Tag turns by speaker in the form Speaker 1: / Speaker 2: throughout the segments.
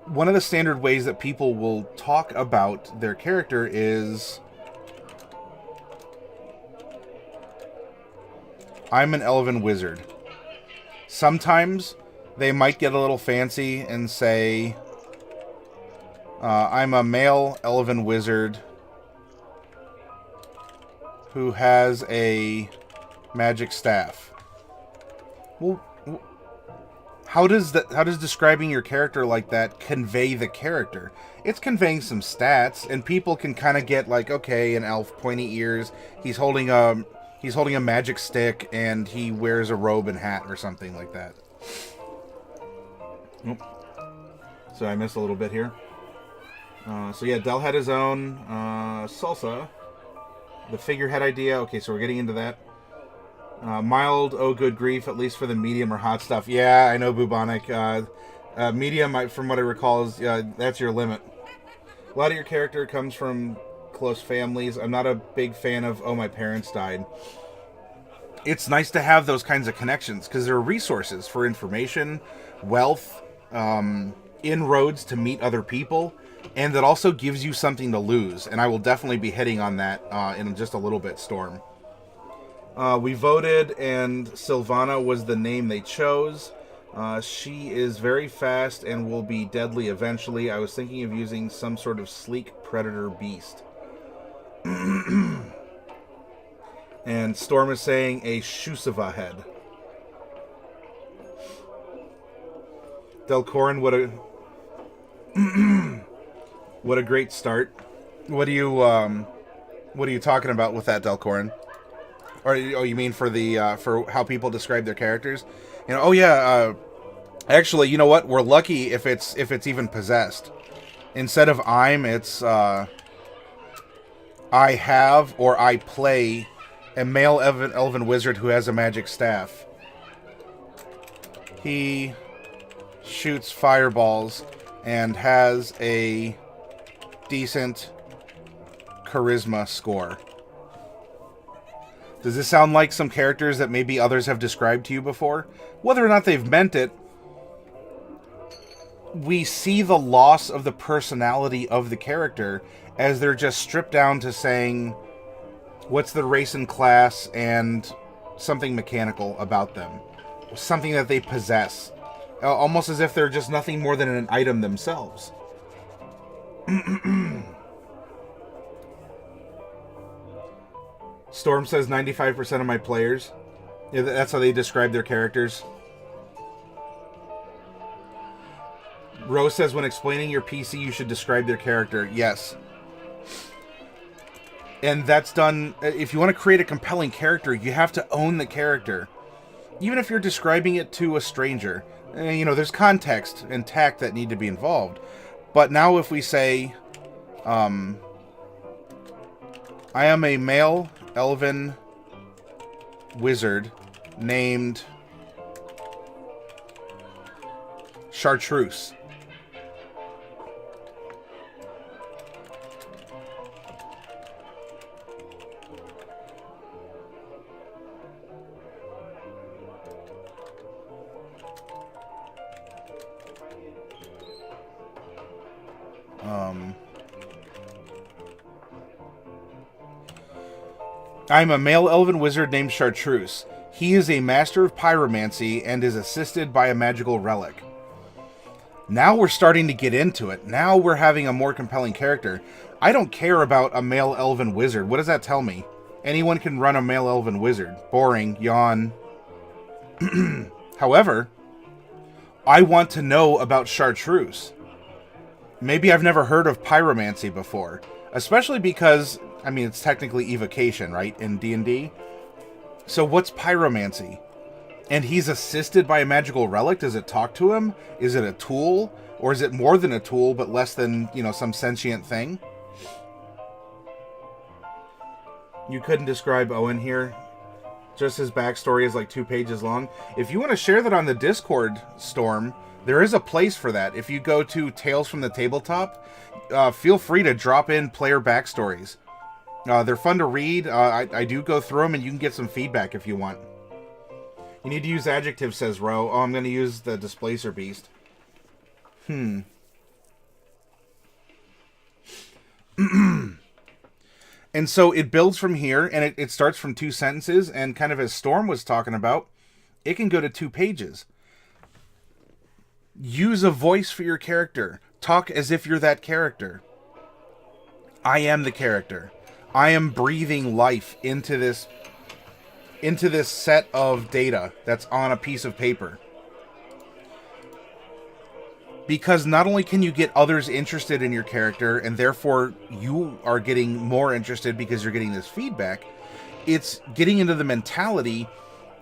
Speaker 1: one of the standard ways that people will talk about their character is, I'm an elven wizard. Sometimes they might get a little fancy and say, I'm a male elven wizard who has a magic staff. Well, how does describing your character like that convey the character? It's conveying some stats, and people can kind of get like, okay, an elf, pointy ears, he's holding a magic stick, and he wears a robe and hat or something like that. Oop. So I missed a little bit here. So yeah, Del had his own salsa. The figurehead idea. Okay, so we're getting into that. Mild, oh good grief, at least for the medium or hot stuff. Yeah, I know, Bubonic. Medium, from what I recall, is that's your limit. A lot of your character comes from close families. I'm not a big fan of, oh, my parents died. It's nice to have those kinds of connections, because they're resources for information, wealth, inroads to meet other people, and that also gives you something to lose. And I will definitely be hitting on that in just a little bit, Storm. We voted, and Sylvana was the name they chose. She is very fast and will be deadly eventually. I was thinking of using some sort of sleek predator beast. And Storm is saying a Shusava head. Delcorin, what a great start. What are you talking about with that, Delcorin? Or you mean for the for how people describe their characters? You know, oh yeah. Actually, you know what? We're lucky if it's even possessed. Instead of it's I have or I play a male elven wizard who has a magic staff. He shoots fireballs and has a decent charisma score. Does this sound like some characters that maybe others have described to you before? Whether or not they've meant it, we see the loss of the personality of the character as they're just stripped down to saying, what's the race and class, and something mechanical about them. Something that they possess. Almost as if they're just nothing more than an item themselves. Storm says 95% of my players. Yeah, that's how they describe their characters. Rose says when explaining your PC, you should describe their character. Yes. And that's done... If you want to create a compelling character, you have to own the character. Even if you're describing it to a stranger. You know, there's context and tact that need to be involved. But now if we say... I am a male elven wizard named Chartreuse. I'm a male elven wizard named Chartreuse. He is a master of pyromancy and is assisted by a magical relic. Now we're starting to get into it. Now we're having a more compelling character. I don't care about a male elven wizard. What does that tell me? Anyone can run a male elven wizard. Boring. Yawn. However, I want to know about Chartreuse. Maybe I've never heard of pyromancy before. Especially because, I mean, it's technically evocation, right? In D&D. So what's pyromancy? And he's assisted by a magical relic? Does it talk to him? Is it a tool? Or is it more than a tool, but less than, you know, some sentient thing? You couldn't describe Owen here. Just his backstory is like 2 pages long. If you want to share that on the Discord, Storm, there is a place for that. If you go to Tales from the Tabletop, feel free to drop in player backstories. They're fun to read. I do go through them, and you can get some feedback if you want. You need to use adjectives, says Ro. Oh, I'm going to use the Displacer Beast. And so it builds from here, and it starts from 2 sentences, and kind of as Storm was talking about, it can go to 2 pages. Use a voice for your character. Talk as if you're that character. I am the character. I am breathing life into this set of data that's on a piece of paper. Because not only can you get others interested in your character, and therefore you are getting more interested because you're getting this feedback, it's getting into the mentality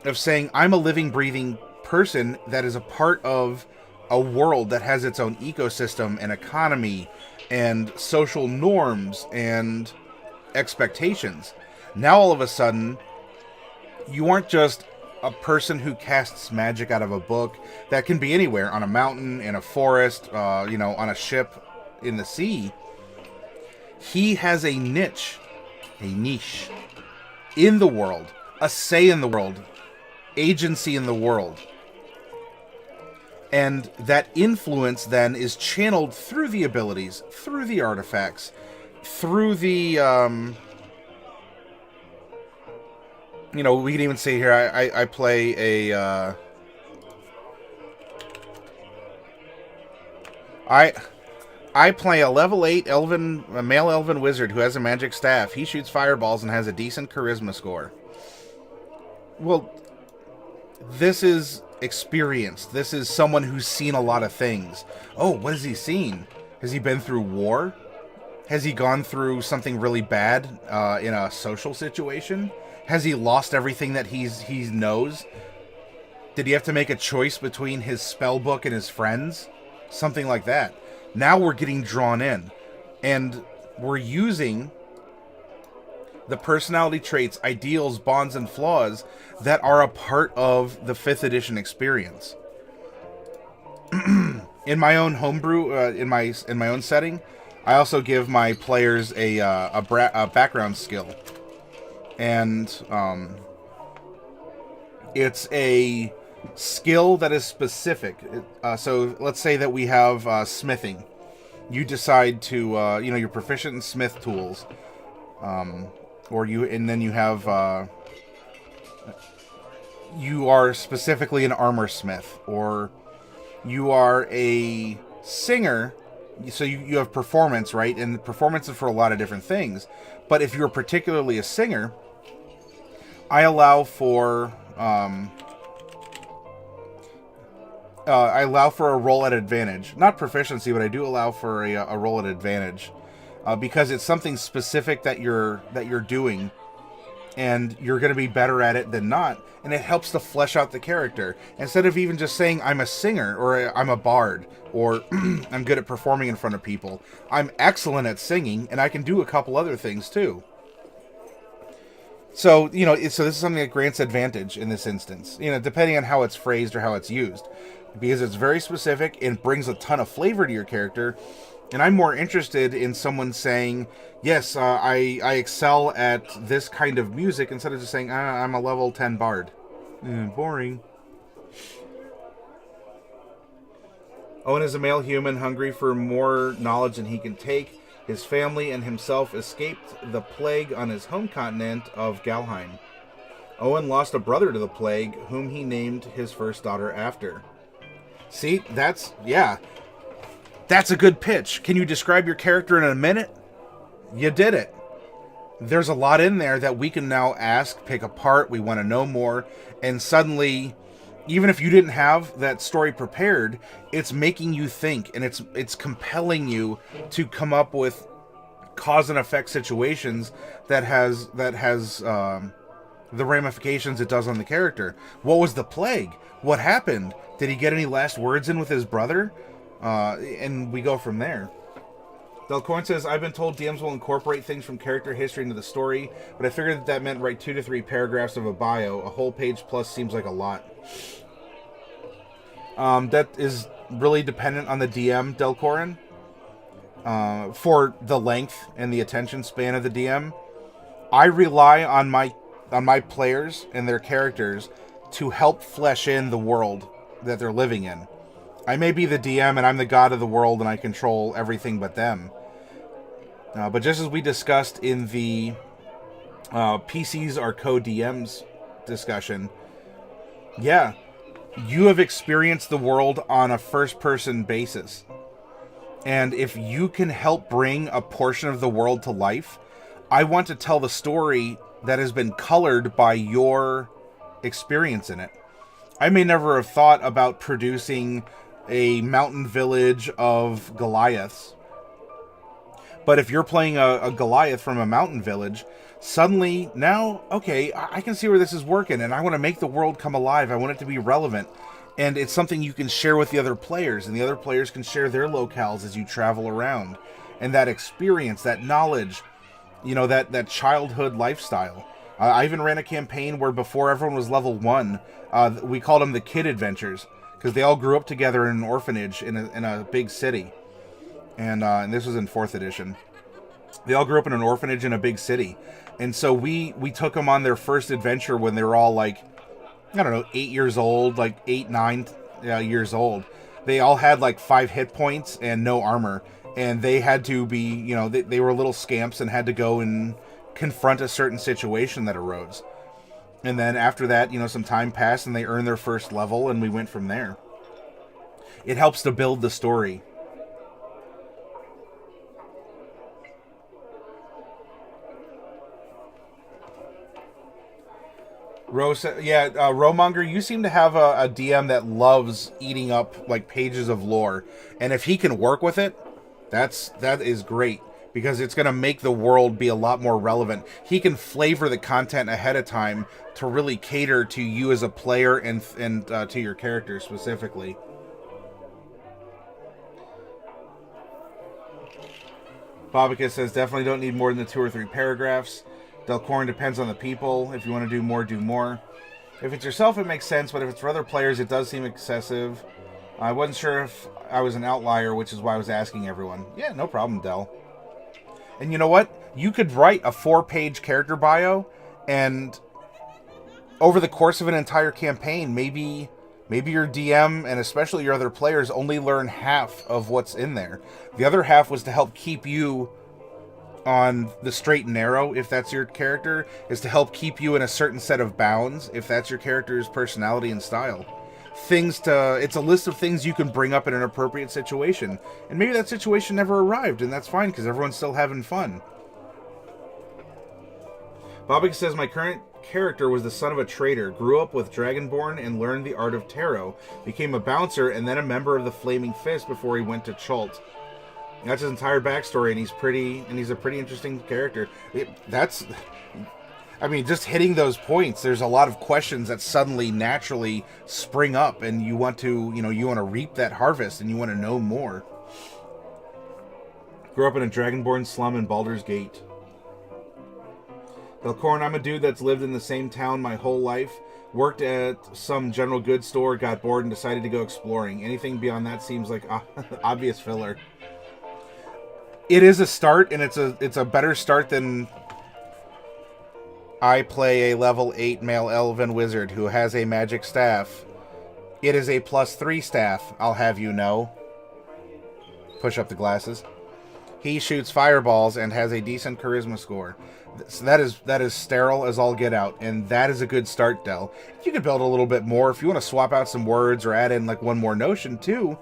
Speaker 1: of saying, I'm a living, breathing person that is a part of a world that has its own ecosystem and economy and social norms and expectations. Now all of a sudden, you aren't just a person who casts magic out of a book that can be anywhere, on a mountain, in a forest, on a ship, in the sea. He has a niche in the world, a say in the world, agency in the world. And that influence then is channeled through the abilities, through the artifacts, through the we can even say here, I play a, I play a level 8 a male elven wizard who has a magic staff. He shoots fireballs and has a decent charisma score. Well, this is experience. This is someone who's seen a lot of things. Oh, what has he seen? Has he been through war? Has he gone through something really bad in a social situation? Has he lost everything that he knows? Did he have to make a choice between his spell book and his friends? Something like that. Now we're getting drawn in. And we're using the personality traits, ideals, bonds, and flaws that are a part of the 5th edition experience. In my own homebrew, in my own setting, I also give my players a background skill. And it's a skill that is specific. So let's say that we have smithing. You decide to, you're proficient in smith tools, and then you have, you are specifically an armor smith, or you are a singer. So you have performance, right? And performance is for a lot of different things. But if you're particularly a singer, I allow for a roll at advantage. Not proficiency, but I do allow for a roll at advantage because it's something specific that you're doing, and you're going to be better at it than not. And it helps to flesh out the character instead of even just saying I'm a singer or I'm a bard or I'm good at performing in front of people. I'm excellent at singing, and I can do a couple other things too. So, so this is something that grants advantage in this instance, depending on how it's phrased or how it's used, because it's very specific and brings a ton of flavor to your character. And I'm more interested in someone saying, yes, I excel at this kind of music, instead of just saying, I'm a level 10 bard. Boring. Owen is a male human hungry for more knowledge than he can take. His family and himself escaped the plague on his home continent of Galheim. Owen lost a brother to the plague, whom he named his first daughter after. See, that's a good pitch. Can you describe your character in a minute? You did it. There's a lot in there that we can now ask, pick apart, we want to know more, and suddenly, even if you didn't have that story prepared, it's making you think, and it's compelling you to come up with cause and effect situations that has the ramifications it does on the character. What was the plague? What happened? Did he get any last words in with his brother? And we go from there. Delcorn says, I've been told DMs will incorporate things from character history into the story, but I figured that meant write 2 to 3 paragraphs of a bio. A whole page plus seems like a lot. That is really dependent on the DM, Delcorin. For the length and the attention span of the DM, I rely on my players and their characters to help flesh in the world that they're living in. I may be the DM and I'm the god of the world and I control everything but them. But just as we discussed in the PCs are co-DMs discussion, yeah, you have experienced the world on a first-person basis. And if you can help bring a portion of the world to life, I want to tell the story that has been colored by your experience in it. I may never have thought about producing a mountain village of Goliaths. But if you're playing a Goliath from a mountain village, suddenly now, okay, I can see where this is working, and I want to make the world come alive. I want it to be relevant. And it's something you can share with the other players, and the other players can share their locales as you travel around. And that experience, that knowledge, you know, that childhood lifestyle. I even ran a campaign where before everyone was level 1, we called them the Kid Adventures, because they all grew up together in an orphanage in a big city. And this was in 4th edition. They all grew up in an orphanage in a big city. And so we took them on their first adventure when they were all like, I don't know, 8 years old, like 8, 9 years old. They all had like 5 hit points and no armor. And they had to be, you know, they were little scamps and had to go and confront a certain situation that arose. And then after that, you know, some time passed and they earned their first level and we went from there. It helps to build the story. Rose, yeah, Romonger, you seem to have a DM that loves eating up like pages of lore, and if he can work with it, that is great because it's going to make the world be a lot more relevant. He can flavor the content ahead of time to really cater to you as a player and to your character specifically. Bobica says definitely don't need more than the 2 or 3 paragraphs. Delcorn depends on the people. If you want to do more, do more. If it's yourself, it makes sense, but if it's for other players, it does seem excessive. I wasn't sure if I was an outlier, which is why I was asking everyone. Yeah, no problem, Del. And you know what? You could write a 4-page character bio, and over the course of an entire campaign, maybe your DM, and especially your other players, only learn half of what's in there. The other half was to help keep you on the straight and narrow, if that's your character, is to help keep you in a certain set of bounds, if that's your character's personality and style. It's a list of things you can bring up in an appropriate situation. And maybe that situation never arrived, and that's fine, because everyone's still having fun. Bobby says, my current character was the son of a trader, grew up with Dragonborn, and learned the art of tarot, became a bouncer, and then a member of the Flaming Fist before he went to Chult. That's his entire backstory, and he's a pretty interesting character. Just hitting those points, there's a lot of questions that suddenly naturally spring up, and you want to reap that harvest, and you want to know more. Grew up in a Dragonborn slum in Baldur's Gate. Delcorn, I'm a dude that's lived in the same town my whole life. Worked at some general goods store, got bored, and decided to go exploring. Anything beyond that seems like obvious filler. It is a start, and it's a better start than I play a level 8 male elven wizard who has a magic staff. It is a +3 staff, I'll have you know. Push up the glasses. He shoots fireballs and has a decent charisma score. So that is sterile as all get out, and that is a good start, Del. You could build a little bit more if you want to swap out some words or add in like one more notion too.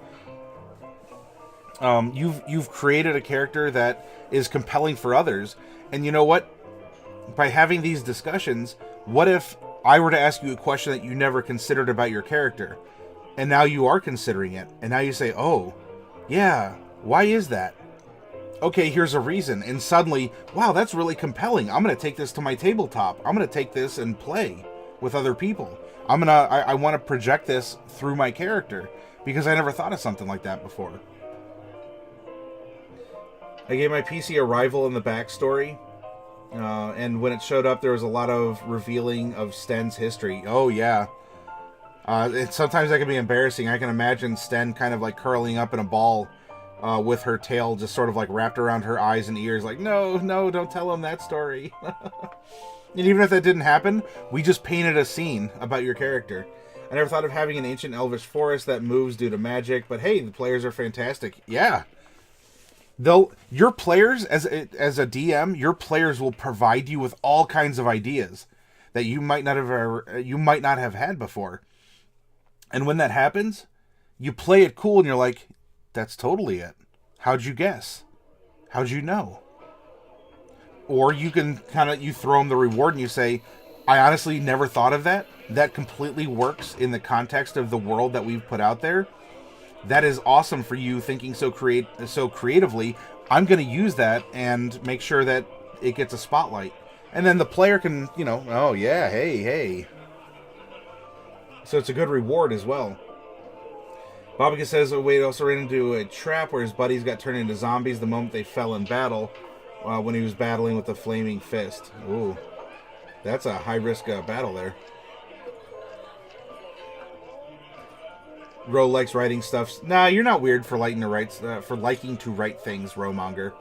Speaker 1: You've created a character that is compelling for others, and you know what? By having these discussions, what if I were to ask you a question that you never considered about your character, and now you are considering it, and now you say, oh, yeah, why is that? Okay, here's a reason, and suddenly, wow, that's really compelling. I'm going to take this to my tabletop. I'm going to take this and play with other people. I want to project this through my character, because I never thought of something like that before. I gave my PC a rival in the backstory, and when it showed up, there was a lot of revealing of Sten's history. Oh, yeah. Sometimes that can be embarrassing. I can imagine Sten kind of like curling up in a ball with her tail just sort of like wrapped around her eyes and ears, like, no, don't tell him that story. And even if that didn't happen, we just painted a scene about your character. I never thought of having an ancient elvish forest that moves due to magic, but hey, the players are fantastic. Yeah. Your players, as a DM, your players will provide you with all kinds of ideas that you might not have had before. And when that happens, you play it cool and you're like, that's totally it. How'd you guess? How'd you know? Or you can you throw them the reward and you say, I honestly never thought of that. That completely works in the context of the world that we've put out there. That is awesome for you thinking so creatively. I'm going to use that and make sure that it gets a spotlight. And then the player can, oh yeah, hey. So it's a good reward as well. Bobika says, Wade also ran into a trap where his buddies got turned into zombies the moment they fell in battle when he was battling with the flaming fist. Ooh, that's a high-risk battle there. Ro likes writing stuff. Nah, you're not weird for liking to write things, Romonger.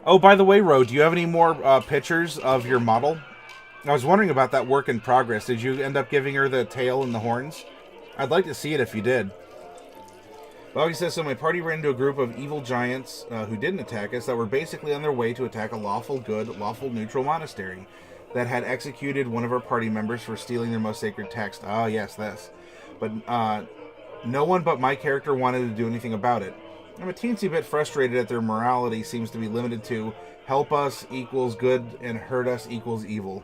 Speaker 1: Oh, by the way, Ro, do you have any more pictures of your model? I was wondering about that work in progress. Did you end up giving her the tail and the horns? I'd like to see it if you did. Bobby says, so my party ran into a group of evil giants who didn't attack us that were basically on their way to attack a lawful good, lawful neutral monastery that had executed one of our party members for stealing their most sacred text. Oh, yes, this. But no one but my character wanted to do anything about it. I'm a teensy bit frustrated that their morality seems to be limited to help us equals good and hurt us equals evil.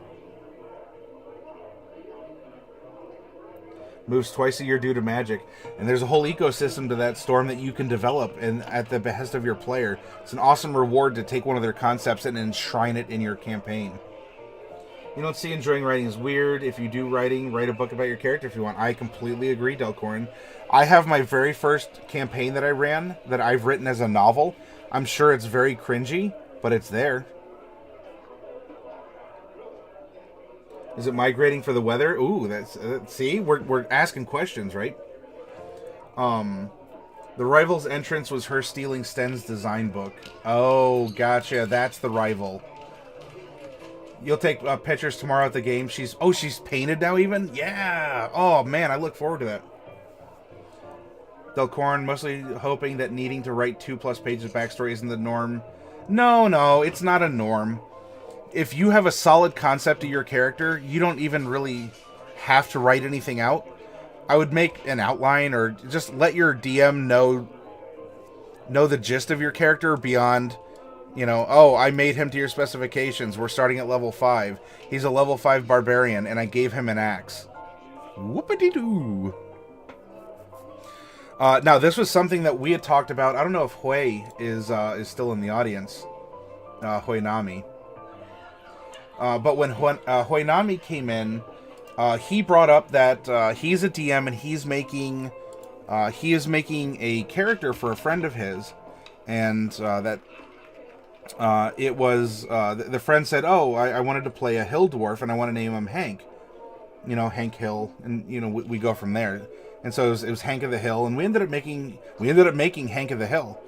Speaker 1: Moves twice a year due to magic. And there's a whole ecosystem to that storm that you can develop and at the behest of your player. It's an awesome reward to take one of their concepts and enshrine it in your campaign. You don't see enjoying writing is weird. If you do writing, write a book about your character if you want. I completely agree, Delcorin. I have my very first campaign that I ran that I've written as a novel. I'm sure it's very cringy, but it's there. Is it migrating for the weather? Ooh, that's see, we're asking questions, right? The rival's entrance was her stealing Sten's design book. Oh, gotcha. That's the rival. You'll take pictures tomorrow at the game. She's painted now even? Yeah. Oh, man, I look forward to that. Delcorn, mostly hoping that needing to write 2+ pages of backstory isn't the norm. No, it's not a norm. If you have a solid concept of your character, you don't even really have to write anything out. I would make an outline or just let your DM know the gist of your character beyond... oh, I made him to your specifications. We're starting at level 5. He's a level 5 barbarian, and I gave him an axe. Whoopity-doo. Now, this was something that we had talked about. I don't know if Hui is still in the audience. Hui Nami. But when Hui Nami came in, he brought up that he's a DM and he is making a character for a friend of his, and that... it was the friend said, "Oh, I wanted to play a hill dwarf, and I want to name him Hank. Hank Hill, and we go from there." And so it was Hank of the Hill, and we ended up making Hank of the Hill.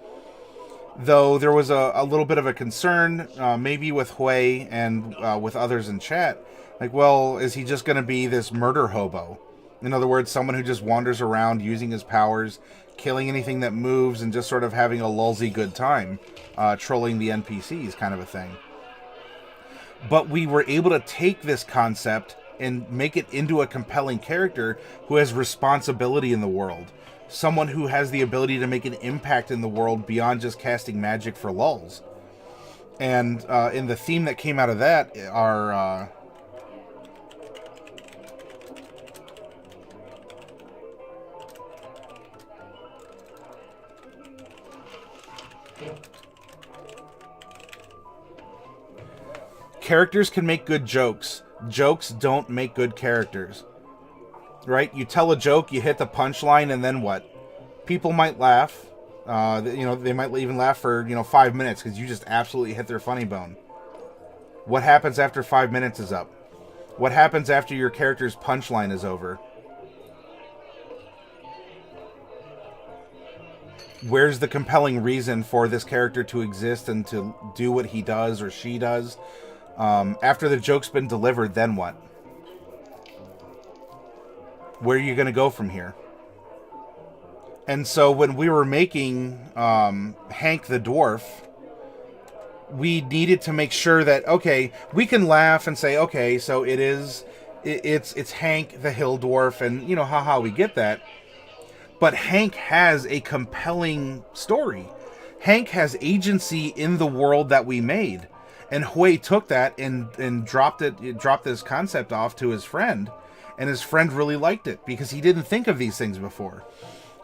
Speaker 1: Though there was a little bit of a concern, maybe with Hui and with others in chat, like, well, is he just going to be this murder hobo? In other words, someone who just wanders around using his powers, killing anything that moves, and just sort of having a lulzy good time, trolling the NPCs kind of a thing. But we were able to take this concept and make it into a compelling character who has responsibility in the world. Someone who has the ability to make an impact in the world beyond just casting magic for lulz. And in the theme that came out of that are... characters can make good jokes. Jokes don't make good characters. Right? You tell a joke, you hit the punchline, and then what? People might laugh. They might even laugh for, 5 minutes because you just absolutely hit their funny bone. What happens after 5 minutes is up? What happens after your character's punchline is over? Where's the compelling reason for this character to exist and to do what he does or she does? After the joke's been delivered, then what? Where are you going to go from here? And so when we were making Hank the dwarf, we needed to make sure that, okay, we can laugh and say, okay, so it's Hank the hill dwarf, and you know, haha, we get that. But Hank has a compelling story. Hank has agency in the world that we made. And Hui took that and dropped this concept off to his friend, and his friend really liked it because he didn't think of these things before.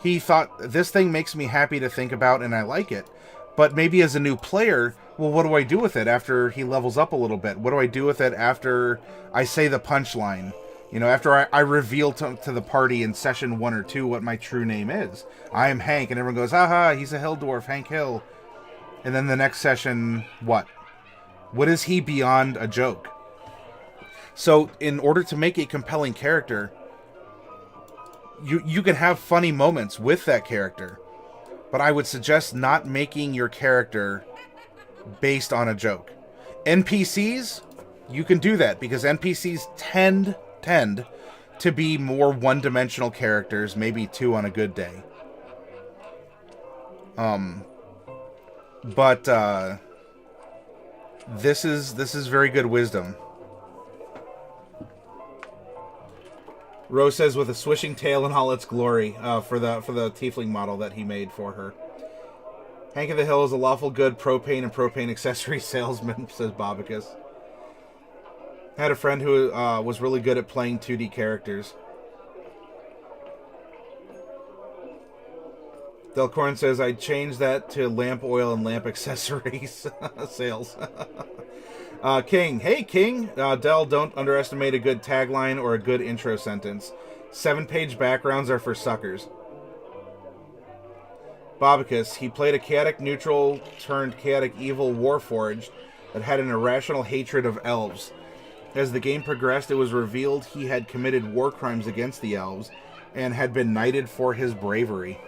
Speaker 1: He thought, this thing makes me happy to think about and I like it. But maybe as a new player, well, what do I do with it after he levels up a little bit? What do I do with it after I say the punchline? You know, after I reveal to the party in session 1 or 2 what my true name is. I am Hank, and everyone goes, aha, he's a hill dwarf, Hank Hill. And then the next session, what? What is he beyond a joke? So in order to make a compelling character, you can have funny moments with that character. But I would suggest not making your character based on a joke. NPCs, you can do that because NPCs tend to be more one-dimensional characters, maybe 2 on a good day. But this is very good wisdom. Rose says with a swishing tail in all its glory for the tiefling model that he made for her. Hank of the Hill is a lawful good propane and propane accessory salesman, says Bobicus. I had a friend who was really good at playing 2D characters. Delcorn says, I'd change that to lamp oil and lamp accessories sales. King. Hey, King. Del, don't underestimate a good tagline or a good intro sentence. 7-page backgrounds are for suckers. Bobicus. He played a chaotic neutral turned chaotic evil warforged that had an irrational hatred of elves. As the game progressed, it was revealed he had committed war crimes against the elves and had been knighted for his bravery.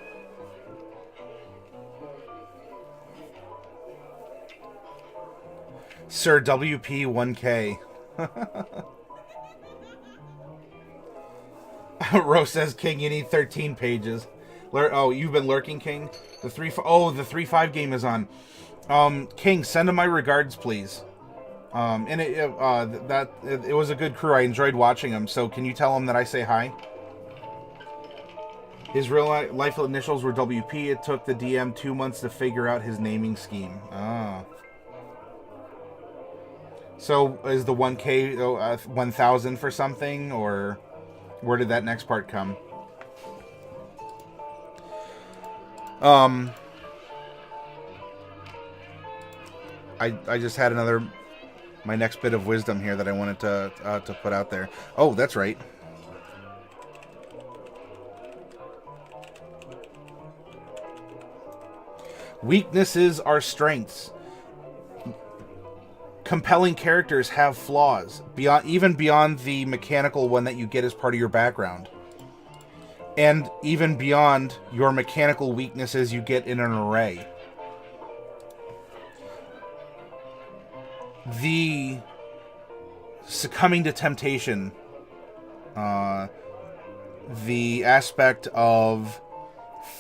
Speaker 1: Sir WP1K. Rose says, King, you need 13 pages. Oh, you've been lurking, King? The 3.5 game is on. King, send him my regards, please. And it was a good crew. I enjoyed watching him. So can you tell him that I say hi? His real life initials were WP. It took the DM 2 months to figure out his naming scheme. Ah. So is the 1K 1,000 for something, or where did that next part come? I just had my next bit of wisdom here that I wanted to put out there. Oh, that's right. Weaknesses are strengths. Compelling characters have flaws, even beyond the mechanical one that you get as part of your background. And even beyond your mechanical weaknesses you get in an array. The succumbing to temptation, the aspect of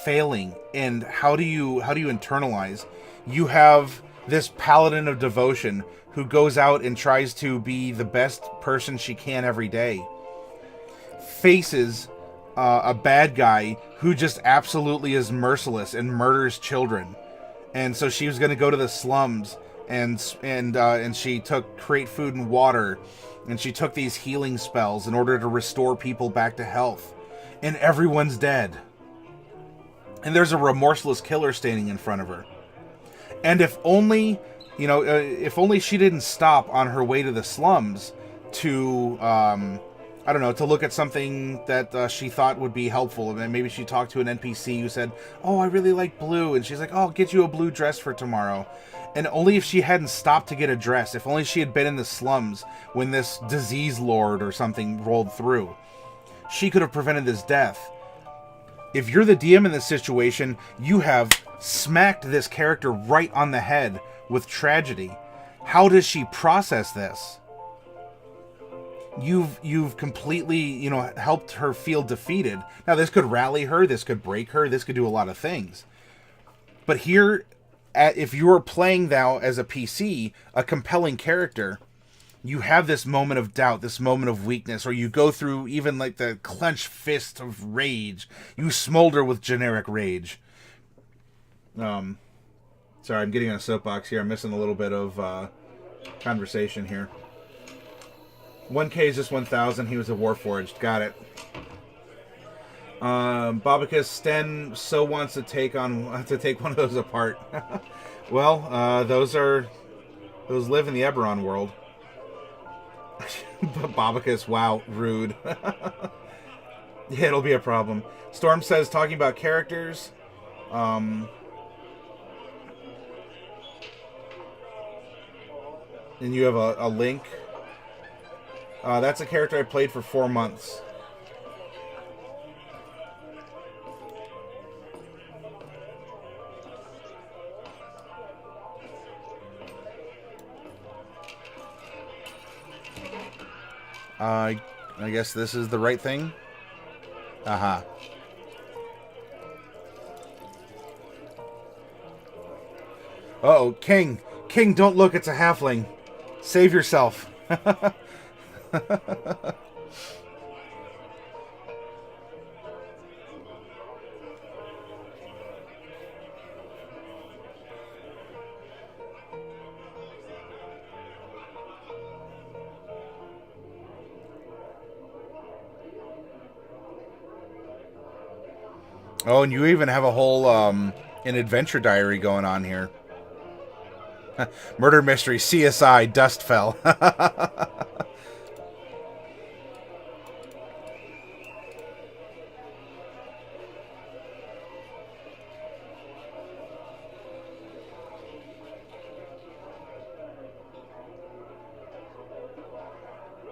Speaker 1: failing, and how do you internalize? You have this paladin of devotion who goes out and tries to be the best person she can every day, faces a bad guy who just absolutely is merciless and murders children. And so she was going to go to the slums, and she create food and water, and she took these healing spells in order to restore people back to health. And everyone's dead. And there's a remorseless killer standing in front of her. And if only she didn't stop on her way to the slums to, to look at something that she thought would be helpful. And maybe she talked to an NPC who said, oh, I really like blue. And she's like, oh, I'll get you a blue dress for tomorrow. And only if she hadn't stopped to get a dress, if only she had been in the slums when this disease lord or something rolled through, she could have prevented this death. If you're the DM in this situation, you have smacked this character right on the head with tragedy. How does she process this? you've completely, you know, helped her feel defeated. Now, this could rally her, this could break her, this could do a lot of things. But here, if you're playing thou as a PC, a compelling character, you have this moment of doubt, this moment of weakness, or you go through even like the clenched fist of rage. You smolder with generic rage. Sorry, I'm getting on a soapbox here. I'm missing a little bit of conversation here. 1K is just 1,000. He was a Warforged. Got it. Babacus Sten so wants to take one of those apart. Well, those live in the Eberron world. Babacus, wow, rude. Yeah, it'll be a problem. Storm says, talking about characters. And you have a link. That's a character I played for 4 months. I guess this is the right thing. Aha. Uh-oh, King. King, don't look, it's a halfling. Save yourself. Oh, and you even have a whole an adventure diary going on here. Murder mystery, CSI, dust fell.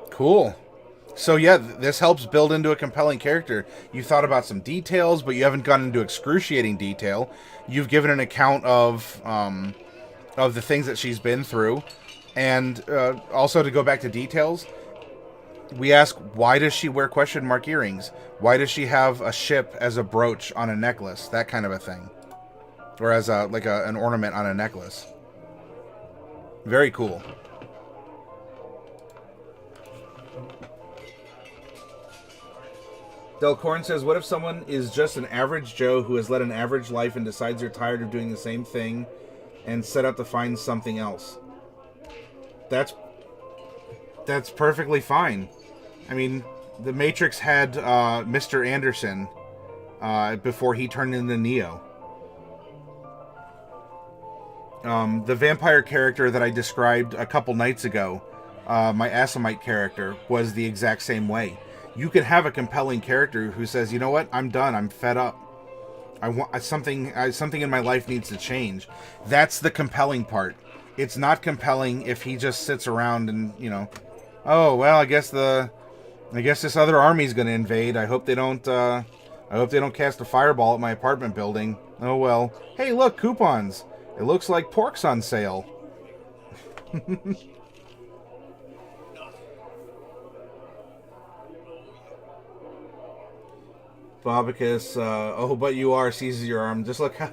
Speaker 1: Cool. So yeah, this helps build into a compelling character. You thought about some details, but you haven't gone into excruciating detail. You've given an account of the things that she's been through. And also, to go back to details, we ask, why does she wear question mark earrings? Why does she have a ship as a brooch on a necklace? That kind of a thing. Or as an ornament on a necklace. Very cool. Delcorn says, what if someone is just an average Joe who has led an average life and decides they're tired of doing the same thing and set out to find something else? That's perfectly fine. I mean, the Matrix had Mr. Anderson before he turned into Neo. The vampire character that I described a couple nights ago, my Assamite character, was the exact same way. You could have a compelling character who says, you know what, I'm done, I'm fed up. I want something in my life needs to change. That's the compelling part. It's not compelling if he just sits around and, you know, oh, well, I guess this other army's going to invade. I hope they don't cast a fireball at my apartment building. Oh, well. Hey, look, coupons. It looks like pork's on sale. Bobicus, oh, but you are, seizes your arm. Just look how...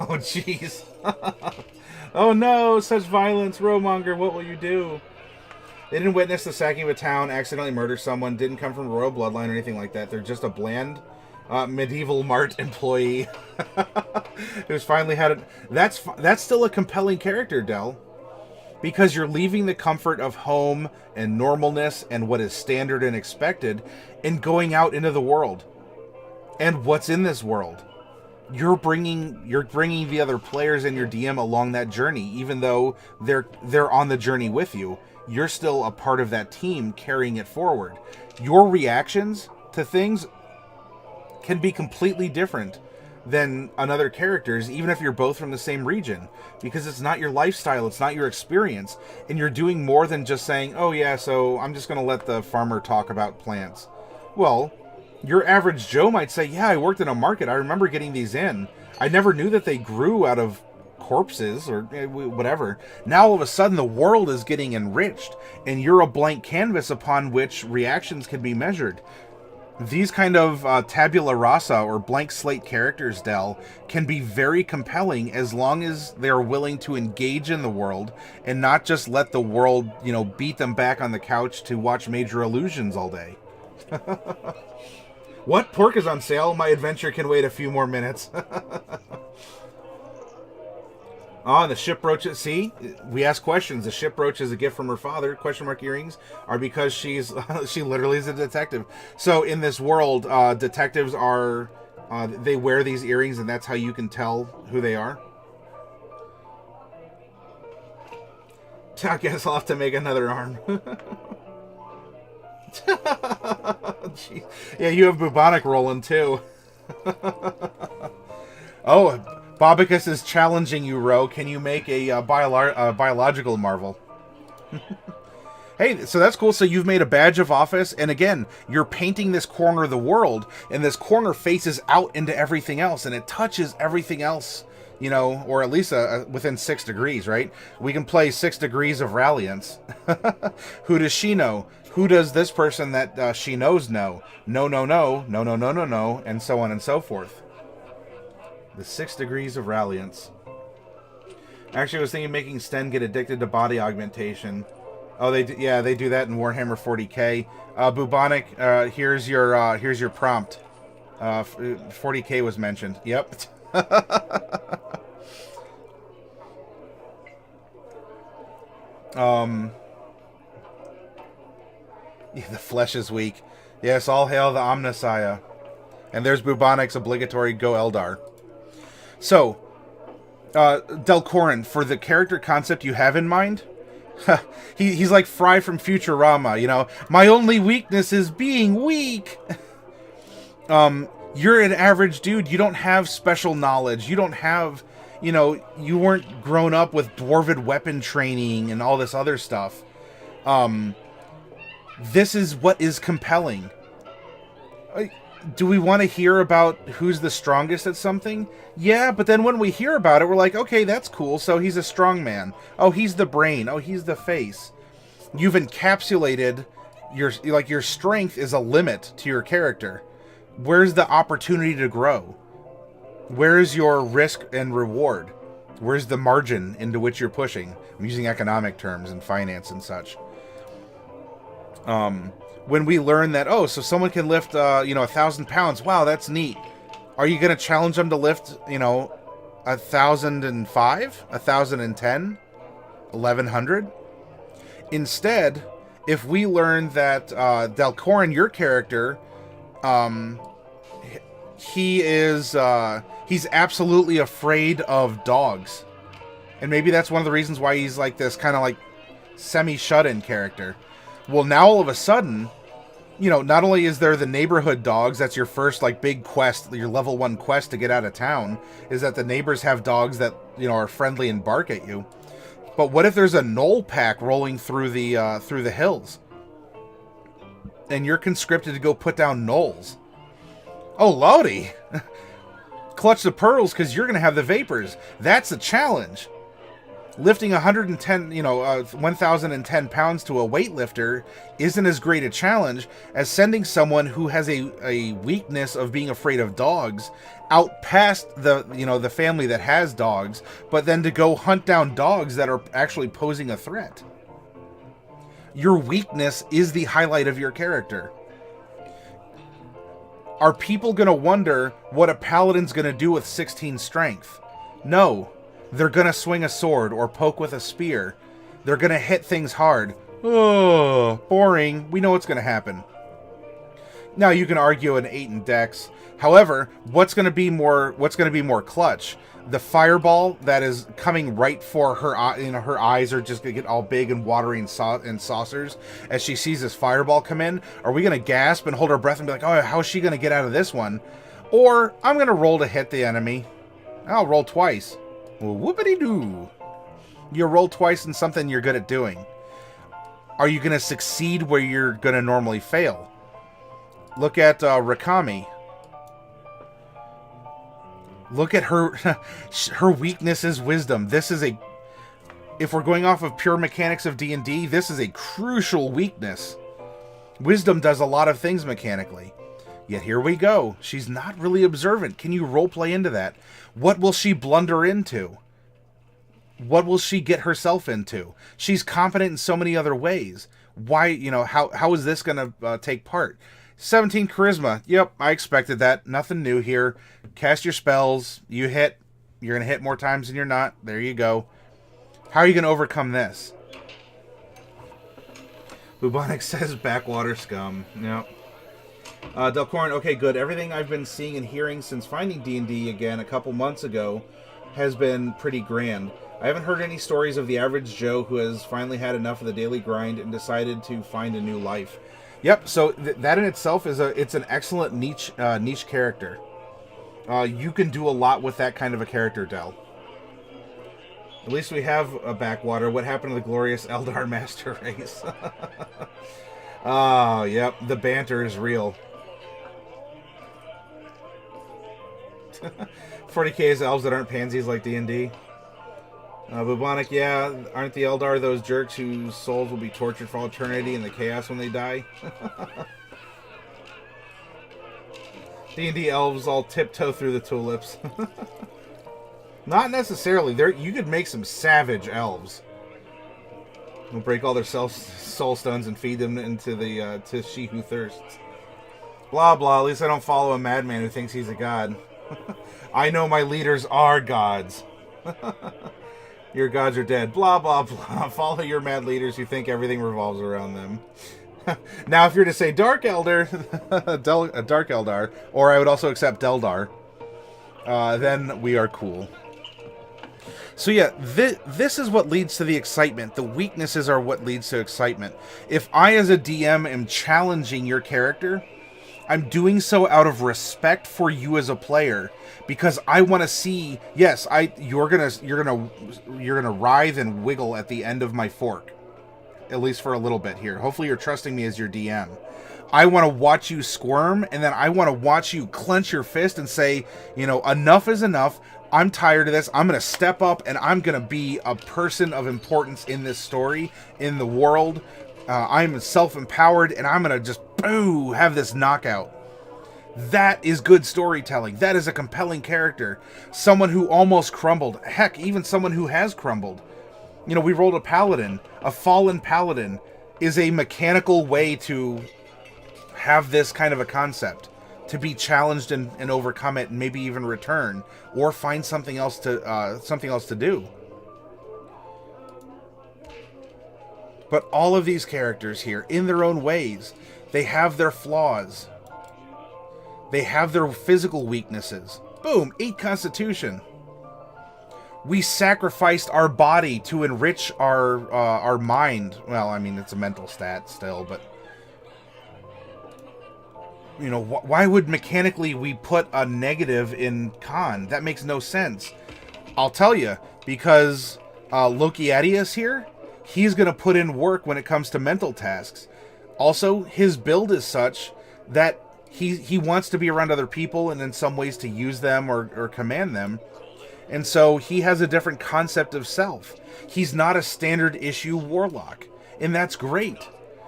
Speaker 1: Oh, jeez. Oh, no, such violence. Rowmonger, what will you do? They didn't witness the sacking of a town, accidentally murder someone, didn't come from royal bloodline or anything like that. They're just a bland medieval mart employee who's finally had it. That's still a compelling character, Del. Because you're leaving the comfort of home and normalness and what is standard and expected and going out into the world. And what's in this world. You're bringing the other players and your DM along that journey, even though they're on the journey with you. You're still a part of that team carrying it forward. Your reactions to things can be completely different than another character's, even if you're both from the same region, because it's not your lifestyle, it's not your experience, and you're doing more than just saying, oh yeah, so I'm just going to let the farmer talk about plants. Well, your average Joe might say, yeah, I worked in a market, I remember getting these in. I never knew that they grew out of corpses or whatever. Now all of a sudden the world is getting enriched, and you're a blank canvas upon which reactions can be measured. These kind of tabula rasa or blank slate characters, Del, can be very compelling as long as they're willing to engage in the world and not just let the world, you know, beat them back on the couch to watch Major Illusions all day. What? Pork is on sale? My adventure can wait a few more minutes. Oh, and the ship brooch. See, we ask questions. The ship brooch is a gift from her father. Question mark earrings are because she literally is a detective. So in this world, detectives are they wear these earrings, and that's how you can tell who they are. I guess I'll have to make another arm. Yeah, you have bubonic rolling too. Oh, Bobicus is challenging you, Ro. Can you make a biological marvel? Hey, so that's cool. So you've made a badge of office, and again, you're painting this corner of the world, and this corner faces out into everything else, and it touches everything else, you know, or at least within 6 degrees, right? We can play 6 degrees of Ralliance. Who does she know? Who does this person that she knows know? No, no, no, no, no, no, no, no, and so on and so forth. The 6 degrees of Ralliance. Actually, I was thinking of making Sten get addicted to body augmentation. Oh, they do that in Warhammer 40k. Bubonic, here's your prompt. 40k was mentioned. Yep. Yeah, the flesh is weak. Yes, all hail the Omnissiah. And there's Bubonic's obligatory Go Eldar. So, Delcorin, for the character concept you have in mind, he's like Fry from Futurama, you know. My only weakness is being weak. You're an average dude. You don't have special knowledge. You don't have, you know, you weren't grown up with dwarven weapon training and all this other stuff. This is what is compelling. Do we want to hear about who's the strongest at something? Yeah, but then when we hear about it, we're like, okay, that's cool. So he's a strong man. Oh, he's the brain. Oh, he's the face. You've encapsulated your strength is a limit to your character. Where's the opportunity to grow? Where's your risk and reward? Where's the margin into which you're pushing? I'm using economic terms and finance and such. When we learn that, oh, so someone can lift, 1,000 pounds. Wow, that's neat. Are you going to challenge them to lift, 1,005, 1,010, 1,100? Instead, if we learn that Delcorin, your character, he's absolutely afraid of dogs. And maybe that's one of the reasons why he's like this kind of like semi-shut-in character. Well, now all of a sudden, not only is there the neighborhood dogs, that's your first like big quest, your level 1 quest to get out of town, is that the neighbors have dogs that, are friendly and bark at you. But what if there's a gnoll pack rolling through the hills? And you're conscripted to go put down gnolls. Oh, Lodi! Clutch the pearls, because you're going to have the vapors. That's a challenge. Lifting 1,010 pounds to a weightlifter isn't as great a challenge as sending someone who has a weakness of being afraid of dogs out past the family that has dogs, but then to go hunt down dogs that are actually posing a threat. Your weakness is the highlight of your character. Are people going to wonder what a paladin's going to do with 16 strength? No. They're going to swing a sword or poke with a spear. They're going to hit things hard. Oh, boring. We know what's going to happen. Now, you can argue an 8 in dex. However, what's going to be more clutch? The fireball that is coming right for her eye, her eyes are just going to get all big and watery and saucers as she sees this fireball come in. Are we going to gasp and hold our breath and be like, oh, how is she going to get out of this one? Or I'm going to roll to hit the enemy. I'll roll twice. Well, whoopity-doo. You roll twice in something you're good at doing. Are you going to succeed where you're going to normally fail? Look at Rakami. Look at her. Her weakness is wisdom. This is a... If we're going off of pure mechanics of D&D, this is a crucial weakness. Wisdom does a lot of things mechanically. Yet here we go. She's not really observant. Can you roleplay into that? What will she blunder into? What will she get herself into? She's confident in so many other ways. Why, you know, how is this going to take part? 17 charisma. Yep, I expected that. Nothing new here. Cast your spells. You hit. You're going to hit more times than you're not. There you go. How are you going to overcome this? Bubonic says backwater scum. Yep. Delcorn, okay, good. Everything I've been seeing and hearing since finding D&D again a couple months ago has been pretty grand. I haven't heard any stories of the average Joe who has finally had enough of the daily grind and decided to find a new life. Yep, so that in itself is it's an excellent niche character. You can do a lot with that kind of a character, Del. At least we have a backwater. What happened to the glorious Eldar Master Race? Oh, yep, the banter is real. 40k is elves that aren't pansies like D&D. Bubonic, yeah, aren't the Eldar those jerks whose souls will be tortured for all eternity in the chaos when they die? D&D elves all tiptoe through the tulips. Not necessarily. You could make some savage elves. We'll break all their soul stones and feed them into the to she who thirsts. Blah blah. At least I don't follow a madman who thinks he's a god. I know my leaders are gods. Your gods are dead. Blah blah blah. Follow your mad leaders who think everything revolves around them. Now, if you're to say Dark Elder, Dark Eldar, or I would also accept Deldar, then we are cool. So yeah, this is what leads to the excitement. The weaknesses are what leads to excitement. If I, as a DM, am challenging your character, I'm doing so out of respect for you as a player, because I want to see. Yes, you're gonna writhe and wiggle at the end of my fork, at least for a little bit here. Hopefully, you're trusting me as your DM. I want to watch you squirm, and then I want to watch you clench your fist and say, you know, enough is enough. I'm tired of this. I'm going to step up, and I'm going to be a person of importance in this story, in the world. I'm self-empowered, and I'm going to just, boo, have this knockout. That is good storytelling. That is a compelling character. Someone who almost crumbled. Heck, even someone who has crumbled. You know, we rolled a paladin. A fallen paladin is a mechanical way to have this kind of a concept. To be challenged and overcome it, and maybe even return, or find something else to do. But all of these characters here, in their own ways, they have their flaws. They have their physical weaknesses. Boom, 8 Constitution. We sacrificed our body to enrich our mind. Well, I mean, it's a mental stat still, but you know, why would mechanically we put a negative in con? That makes no sense. I'll tell you, because Lokiadius here, he's going to put in work when it comes to mental tasks. Also, his build is such that he wants to be around other people and in some ways to use them or command them. And so he has a different concept of self. He's not a standard issue warlock, and that's great.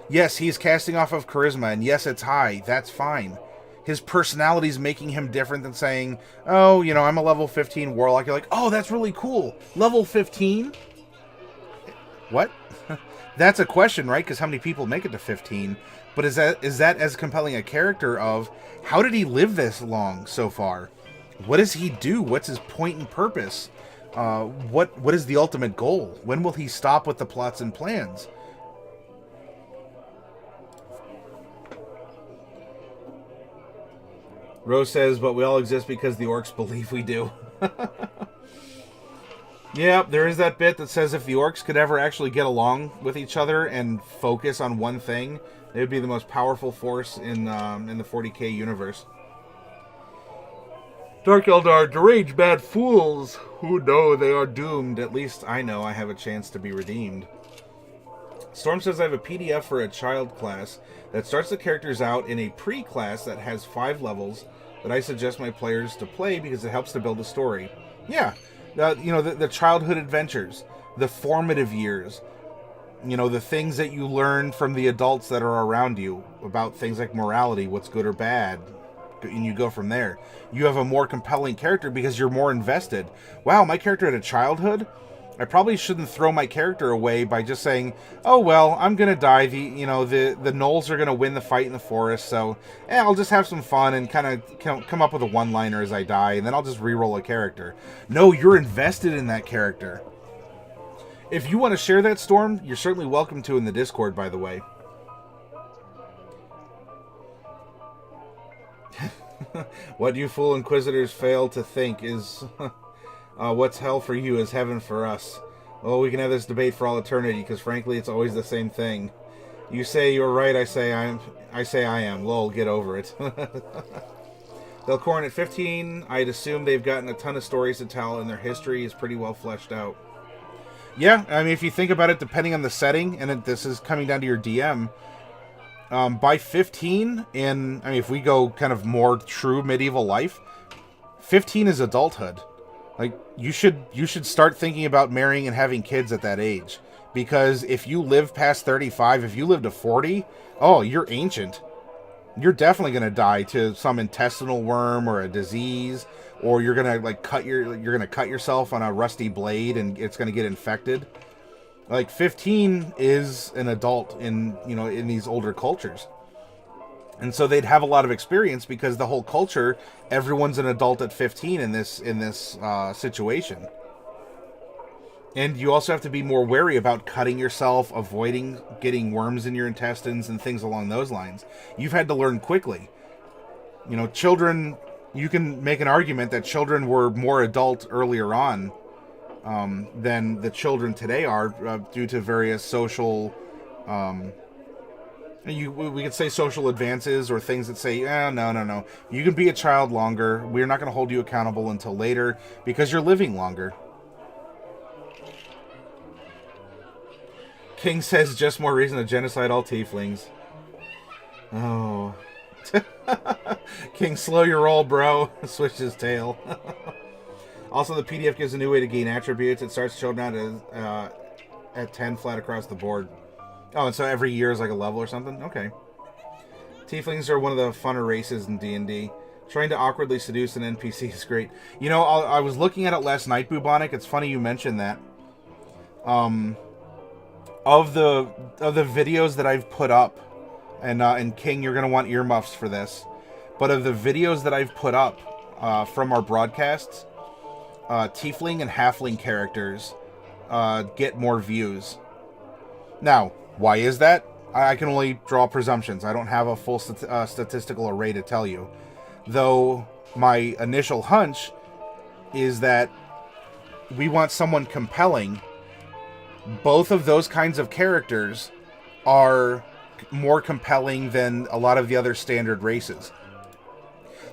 Speaker 1: Yes, he's casting off of charisma, and yes, it's high. That's fine. His personality's making him different than saying, oh, you know, I'm a level 15 warlock. You're like, oh, that's really cool. Level 15? What? That's a question, right? Because how many people make it to 15? But is that as compelling a character of, how did he live this long so far? What does he do? What's his point and purpose? What is the ultimate goal? When will he stop with the plots and plans? Rose says, but we all exist because the orcs believe we do. Yeah, there is that bit that says if the orcs could ever actually get along with each other and focus on one thing, they would be the most powerful force in the 40k universe. Dark Eldar, deranged bad fools who know they are doomed. At least I know I have a chance to be redeemed. Storm says I have a PDF for a child class that starts the characters out in a pre-class that has 5 levels, that I suggest my players to play because it helps to build a story. Yeah, the childhood adventures, the formative years, the things that you learn from the adults that are around you about things like morality, what's good or bad, and you go from there. You have a more compelling character because you're more invested. Wow, my character had a childhood? I probably shouldn't throw my character away by just saying, oh, well, I'm going to die. The gnolls are going to win the fight in the forest, so I'll just have some fun and kind of come up with a one-liner as I die, and then I'll just re-roll a character. No, you're invested in that character. If you want to share that, Storm, you're certainly welcome to in the Discord, by the way. What you fool Inquisitors fail to think is... what's hell for you is heaven for us. Well, we can have this debate for all eternity, because frankly, it's always the same thing. You say you're right, I say I am. Lol, get over it. Delcorn at 15, I'd assume they've gotten a ton of stories to tell, and their history is pretty well fleshed out. Yeah, I mean, if you think about it, depending on the setting, and this is coming down to your DM, by 15, if we go kind of more true medieval life, 15 is adulthood. Like, you should start thinking about marrying and having kids at that age. Because if you live past 35, if you live to 40, oh, you're ancient. You're definitely going to die to some intestinal worm or a disease, or you're going to cut yourself on a rusty blade and it's going to get infected. Like, 15 is an adult in these older cultures. And so they'd have a lot of experience because the whole culture, everyone's an adult at 15 in this situation. And you also have to be more wary about cutting yourself, avoiding getting worms in your intestines and things along those lines. You've had to learn quickly. Children, you can make an argument that children were more adult earlier on than the children today are due to various social... we could say social advances or things that say, no. You can be a child longer. We're not going to hold you accountable until later because you're living longer. King says just more reason to genocide all tieflings. Oh. King, slow your roll, bro. Switch his tail. Also, the PDF gives a new way to gain attributes. It starts showing out at 10 flat across the board. Oh, and so every year is like a level or something? Okay. Tieflings are one of the funner races in D&D. Trying to awkwardly seduce an NPC is great. I was looking at it last night, Bubonic. It's funny you mentioned that. Of the videos that I've put up, and King, you're going to want earmuffs for this, but of the videos that I've put up from our broadcasts, Tiefling and Halfling characters get more views. Now, why is that? I can only draw presumptions. I don't have a full statistical array to tell you. Though my initial hunch is that we want someone compelling. Both of those kinds of characters are more compelling than a lot of the other standard races.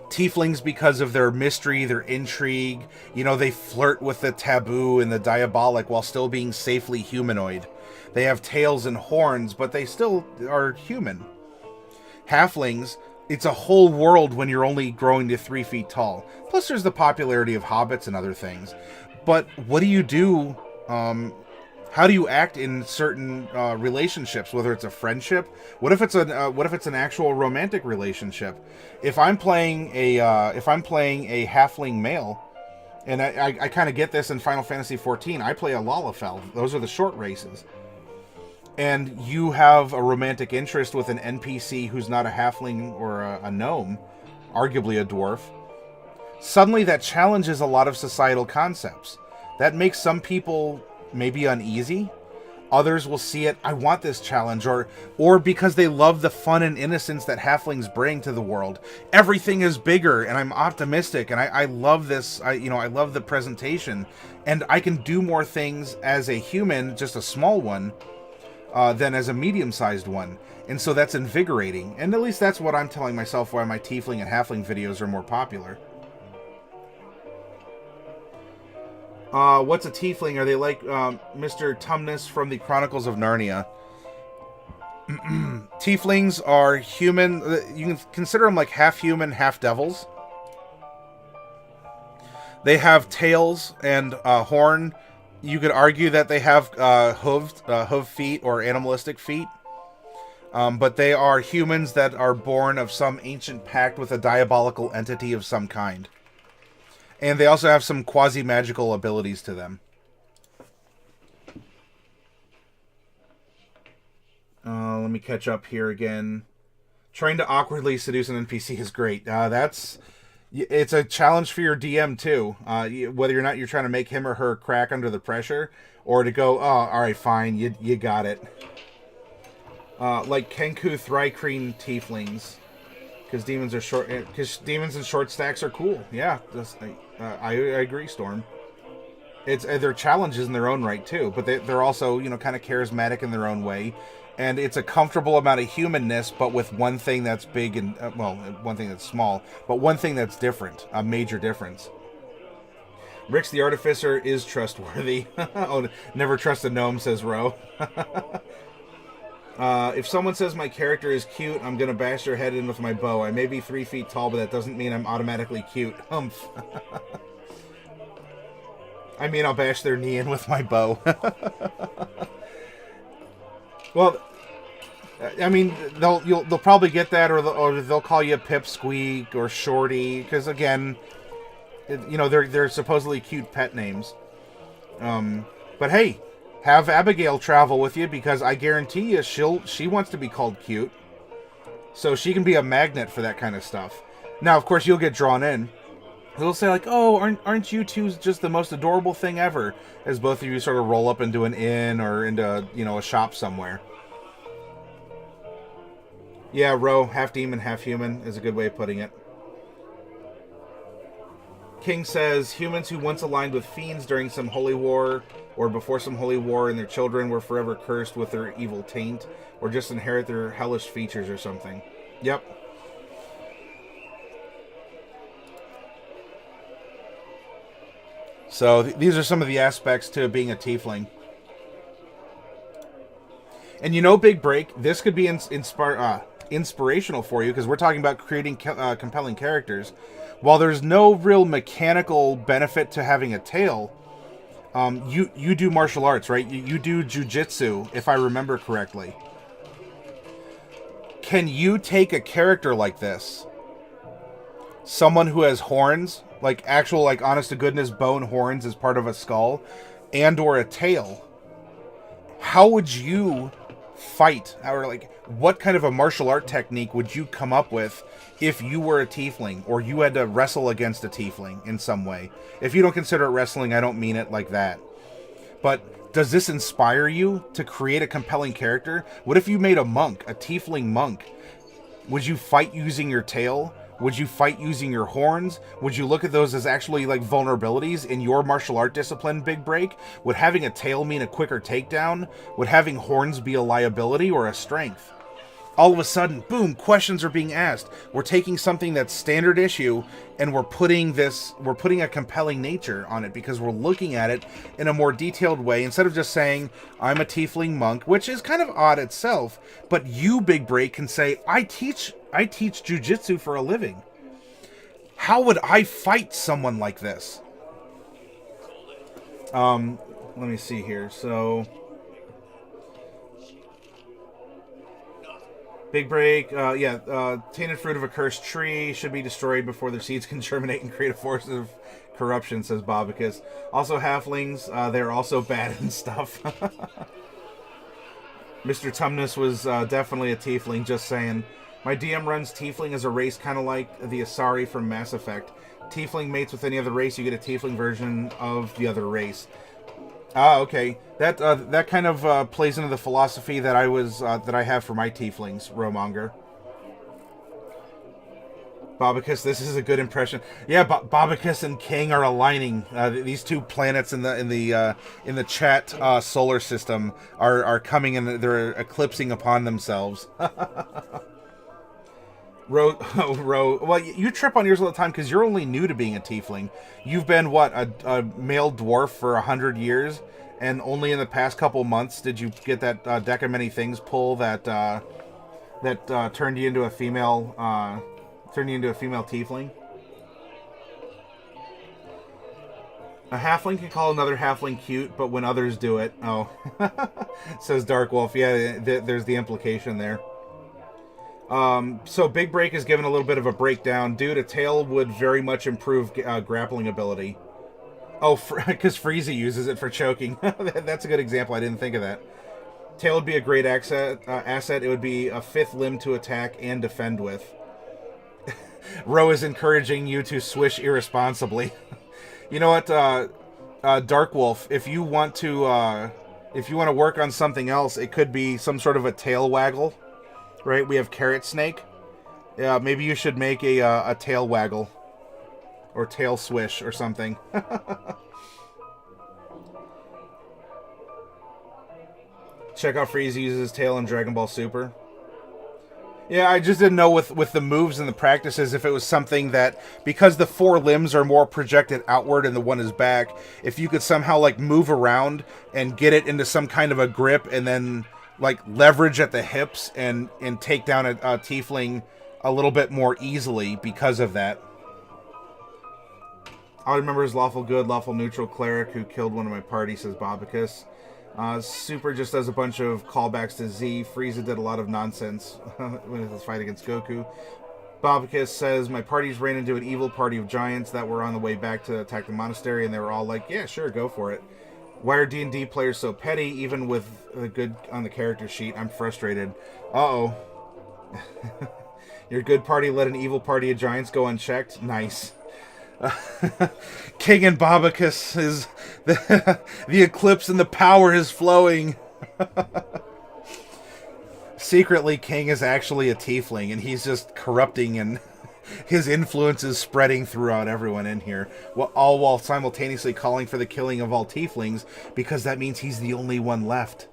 Speaker 1: Tieflings, because of their mystery, their intrigue, they flirt with the taboo and the diabolic while still being safely humanoid. They have tails and horns, but they still are human. Halflings, it's a whole world when you're only growing to 3 feet tall. Plus, there's the popularity of hobbits and other things. But what do you do? How do you act in certain relationships? Whether it's a friendship, what if it's an actual romantic relationship? If I'm playing a halfling male, and I kind of get this in Final Fantasy XIV, I play a Lalafell. Those are the short races. And you have a romantic interest with an NPC who's not a halfling or a gnome, arguably a dwarf. Suddenly that challenges a lot of societal concepts. That makes some people maybe uneasy. Others will see it, I want this challenge, or because they love the fun and innocence that halflings bring to the world. Everything is bigger, and I'm optimistic, and I love this. I love the presentation, and I can do more things as a human, just a small one, than as a medium-sized one. And so that's invigorating. And at least that's what I'm telling myself why my tiefling and halfling videos are more popular. What's a tiefling? Are they like Mr. Tumnus from the Chronicles of Narnia? Tieflings are human. You can consider them like half human, half devils. They have tails and horn. You could argue that they have hoof feet or animalistic feet. But they are humans that are born of some ancient pact with a diabolical entity of some kind. And they also have some quasi-magical abilities to them. Let me catch up here again. Trying to awkwardly seduce an NPC is great. It's a challenge for your DM too. Whether or not you're trying to make him or her crack under the pressure, or to go, oh, all right, fine, you got it. Like Kenku Thrycreen tieflings, because demons are short. Because demons and short stacks are cool. Yeah, I agree, Storm. They're challenges in their own right too, but they're also kind of charismatic in their own way. And it's a comfortable amount of humanness, but with one thing that's big and, one thing that's small, but one thing that's different, a major difference. Rix the Artificer is trustworthy. Oh, never trust a gnome, says Ro. If someone says my character is cute, I'm going to bash their head in with my bow. I may be 3 feet tall, but that doesn't mean I'm automatically cute. Humph. I mean, I'll bash their knee in with my bow. Well, I mean, they'll probably get that, or they'll call you Pipsqueak or Shorty, because again, they're supposedly cute pet names. But hey, have Abigail travel with you, because I guarantee you she wants to be called cute, so she can be a magnet for that kind of stuff. Now, of course, you'll get drawn in. They'll say like, "Oh, aren't you two just the most adorable thing ever?" As both of you sort of roll up into an inn or into a shop somewhere. Yeah, Ro, half demon, half human is a good way of putting it. King says humans who once aligned with fiends during some holy war or before some holy war and their children were forever cursed with their evil taint, or just inherit their hellish features or something. Yep. So these are some of the aspects to being a tiefling. And Big Break, this could be inspirational for you, because we're talking about creating compelling characters. While there's no real mechanical benefit to having a tail, you do martial arts, right? You do jujitsu, if I remember correctly. Can you take a character like this, someone who has horns, like actual, like honest-to-goodness bone horns as part of a skull, and or a tail? How would you fight? Or like, what kind of a martial art technique would you come up with if you were a tiefling, or you had to wrestle against a tiefling in some way? If you don't consider it wrestling, I don't mean it like that. But does this inspire you to create a compelling character? What if you made a monk, a tiefling monk? Would you fight using your tail? Would you fight using your horns? Would you look at those as actually like vulnerabilities in your martial art discipline, Big Break? Would having a tail mean a quicker takedown? Would having horns be a liability or a strength? All of a sudden, boom, questions are being asked. We're taking something that's standard issue and we're putting a compelling nature on it, because we're looking at it in a more detailed way, instead of just saying, I'm a tiefling monk, which is kind of odd itself. But you, Big Break, can say, I teach jujitsu for a living. How would I fight someone like this? Let me see here. So Big Break, tainted fruit of a cursed tree should be destroyed before their seeds can germinate and create a force of corruption, says Bobicus. Also, halflings, they're also bad and stuff. Mr. Tumnus was definitely a tiefling, just saying. My DM runs tiefling as a race, kind of like the Asari from Mass Effect. Tiefling mates with any other race, you get a tiefling version of the other race. Ah, okay. That kind of plays into the philosophy that I have for my tieflings, Romonger. Bobicus, this is a good impression. Yeah, Bobicus and King are aligning. These two planets in the chat solar system are coming, and they're eclipsing upon themselves. Well, you trip on yours all the time because you're only new to being a tiefling. You've been, what, a male dwarf for 100 years, and only in the past couple months did you get that deck of many things pull that turned you into a female tiefling. A halfling can call another halfling cute, but when others do it... Oh. Says Dark Wolf. Yeah, there's the implication there. So Big Break is given a little bit of a breakdown. Dude, a tail would very much improve grappling ability. Oh, because Frieza uses it for choking. That's a good example. I didn't think of that. Tail would be a great asset. It would be a 5th limb to attack and defend with. Ro is encouraging you to swish irresponsibly. You know what, Dark Wolf? If you want to work on something else, it could be some sort of a tail waggle, right? We have Carrot Snake. Yeah, maybe you should make a tail waggle or tail swish or something. Check out Frieza uses his tail in Dragon Ball Super. Yeah, I just didn't know with the moves and the practices if it was something that, because the 4 limbs are more projected outward and the one is back, if you could somehow, like, move around and get it into some kind of a grip and then, like, leverage at the hips and take down a tiefling a little bit more easily because of that. I remember his lawful good, lawful neutral cleric who killed one of my party, says Bobicus. Super just does a bunch of callbacks to Z. Frieza did a lot of nonsense when his fight against Goku. Bobicus says, my parties ran into an evil party of giants that were on the way back to attack the monastery, and they were all like, yeah, sure, go for it. Why are D&D players so petty, even with the good on the character sheet? I'm frustrated. Uh-oh. Your good party let an evil party of giants go unchecked? Nice. King and Bobicus is the eclipse and the power is flowing. Secretly, King is actually a tiefling, and he's just corrupting, and his influence is spreading throughout everyone in here. All while simultaneously calling for the killing of all tieflings, because that means he's the only one left.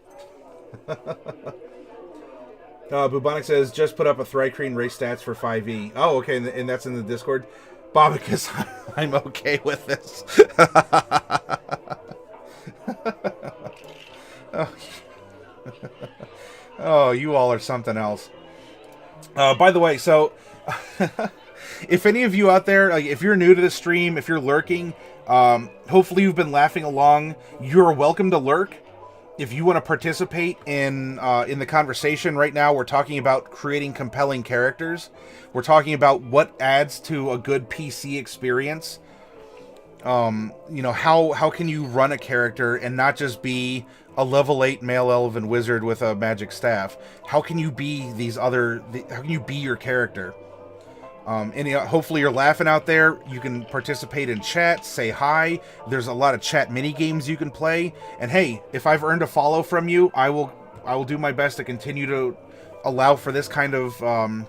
Speaker 1: Bubonic says, just put up a Thrycreen race stats for 5e. Oh, okay, and that's in the Discord. Bobicus, I'm okay with this. Oh, you all are something else. By the way, so if any of you out there, like, if you're new to the stream, if you're lurking, hopefully you've been laughing along. You're welcome to lurk. If you want to participate in the conversation right now, we're talking about creating compelling characters. We're talking about what adds to a good PC experience. You know, how can you run a character and not just be a level 8 male elven wizard with a magic staff? How can you be how can you be your character? And hopefully you're laughing out there. You can participate in chat, say hi. There's a lot of chat mini games you can play. And hey, if I've earned a follow from you, I will do my best to continue to allow for this kind of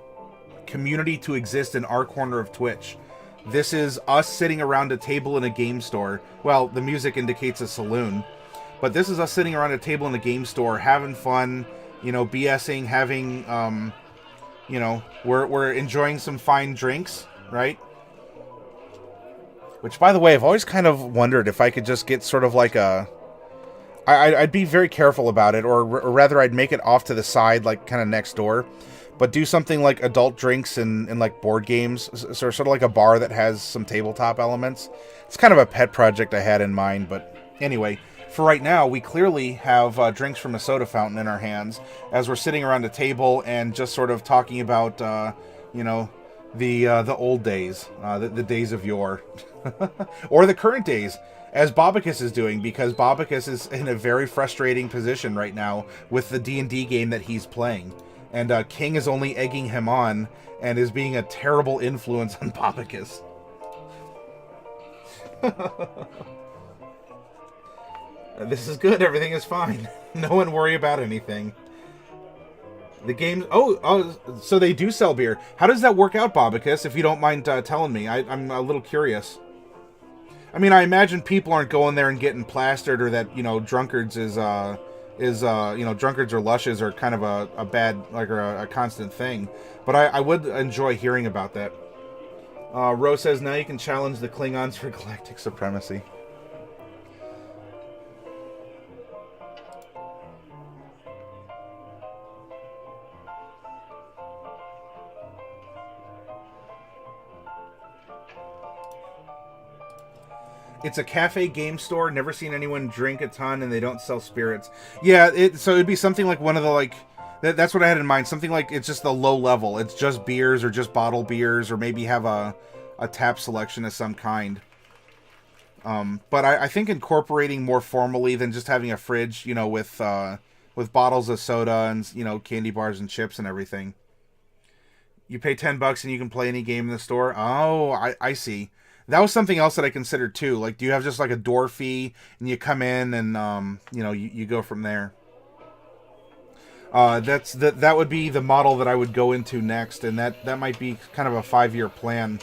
Speaker 1: community to exist in our corner of Twitch. This is us sitting around a table in a game store. Well, the music indicates a saloon, but this is us sitting around a table in a game store, having fun, you know, BSing, having you know, we're enjoying some fine drinks, right? Which, by the way, I've always kind of wondered if I could just get sort of like I'd be very careful about it, or rather I'd make it off to the side, like kind of next door, but do something like adult drinks and like board games, so sort of like a bar that has some tabletop elements. It's kind of a pet project I had in mind, but anyway. For right now, we clearly have drinks from a soda fountain in our hands as we're sitting around a table and just sort of talking about, you know, the old days, the days of yore, or the current days, as Bobicus is doing, because Bobicus is in a very frustrating position right now with the D&D game that he's playing, and King is only egging him on and is being a terrible influence on Bobicus. This is good. Everything is fine. No one worry about anything. The games... Oh, so they do sell beer. How does that work out, Bobicus, if you don't mind telling me? I'm a little curious. I mean, I imagine people aren't going there and getting plastered, or that, you know, drunkards you know, drunkards or lushes are kind of a bad, like, or a constant thing. But I would enjoy hearing about that. Ro says, now you can challenge the Klingons for galactic supremacy. It's a cafe game store. Never seen anyone drink a ton, and they don't sell spirits. Yeah, so it'd be something like one of the like. That's what I had in mind. Something like it's just the low level. It's just beers or just bottle beers, or maybe have a tap selection of some kind. But I think incorporating more formally than just having a fridge, you know, with bottles of soda and, you know, candy bars and chips and everything. You pay $10 and you can play any game in the store. Oh, I see. That was something else that I considered too. Like, do you have just like a door fee and you come in and you know, you go from there? That would be the model that I would go into next, and that might be kind of a 5-year plan,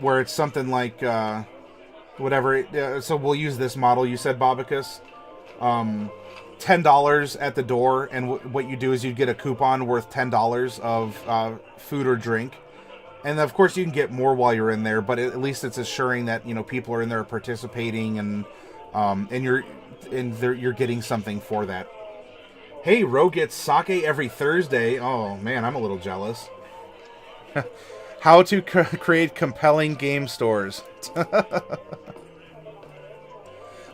Speaker 1: where it's something like whatever. So we'll use this model. You said Bobicus. $10 at the door, and what you do is you get a coupon worth $10 of food or drink, and of course you can get more while you're in there. But at least it's assuring that, you know, people are in there participating, and you're getting something for that. Hey, Ro gets sake every Thursday. Oh man, I'm a little jealous. How to create compelling game stores.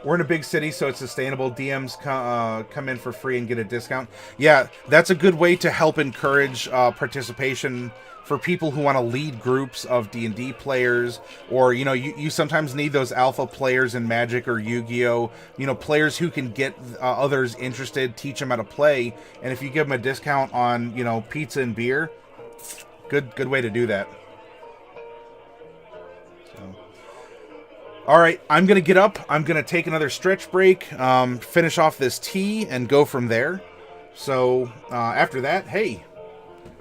Speaker 1: We're in a big city, so it's sustainable. DMs come in for free and get a discount. Yeah, that's a good way to help encourage participation for people who want to lead groups of D&D players, or, you know, you sometimes need those alpha players in Magic or Yu-Gi-Oh! You know, players who can get others interested, teach them how to play, and if you give them a discount on, you know, pizza and beer, good way to do that. So. All right, I'm going to get up. I'm going to take another stretch break, finish off this tea, and go from there. So after that, hey,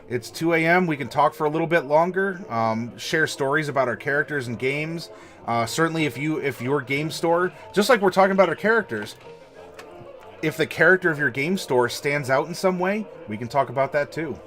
Speaker 1: it's 2 a.m. We can talk for a little bit longer, share stories about our characters and games. Certainly, if your game store, just like we're talking about our characters, if the character of your game store stands out in some way, we can talk about that too.